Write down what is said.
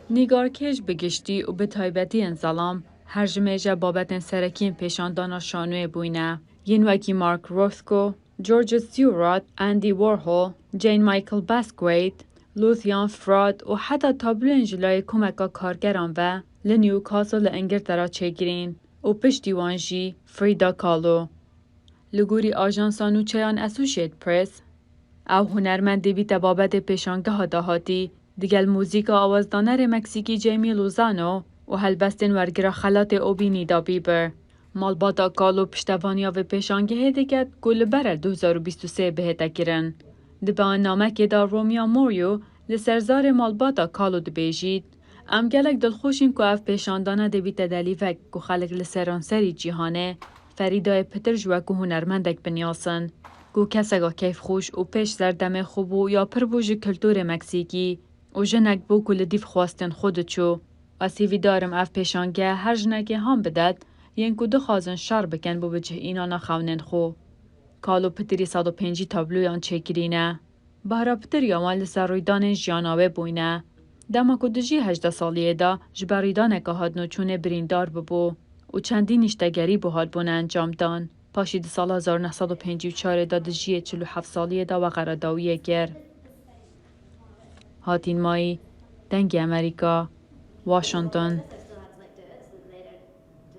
نیگارکش بگشتی و به تایبەتی انزالام هر جمێژە بابەتên سەرەکیین پێشاندانا شانوێ بووینە. یین وەکی مارک رۆثکۆ، جۆرج ستیوارت، ئەندی وۆرهۆڵ، جین مایکل باسکویت، لوثیان فراد و حتا تابلوێن ji لای کۆمەکا کارگەران ve li نیوکاسل li ئینگلترا çêkirîn û piştî wan jî Frida Kahlo. Li gorî ajansa nûçeyan Associated Press, ew hunermendê bîte babetê pêşangeha dahatî digel mûzîka awazdanerê Meksîkî Jamie Lozano û helbestên wergira xelatê Obînî da bîbir. Malbata Kahlo piştevaniya vê pêşangehê diket ku li ber 2023 bihête kirin. Di beyannamekê de Romeo Morio li ser zarê malbata Kahlo dibêjît, em gelek dilxweşîn ku ev pêşandana dê bîte delîvek ku xelek li seranserî cîhanê Ferîdayê pitir ji wekû hunermendek binyasin, ku keseka keyfxweş û pêş zerdemê xwe bû ya pir bû ji kulturê Meksîkî û jinek bû ku li dîv xwastên xwe diçû. Ez hîvîdarim ev pêşangeya her jinekê ham bidet yên ku dixwazin şer bikin bû bicihînana xewnên xwe. Kahlo pitirî 105 tabloyan çêkirîne. Bahra pitiriya wan li ser rûydanên jiyana wê bûyne. Dema ku dijî 18 saliyê de ji ber rûydaneka hatnûçûnê birîndar bibû û çendîn îştegerî bû hatbûne encamdan. Paşî di sala 1954 de di jiyê 47 saliyê de we qeredawiyê kir. Hatîn mayî, dengê Amerîka, Washington.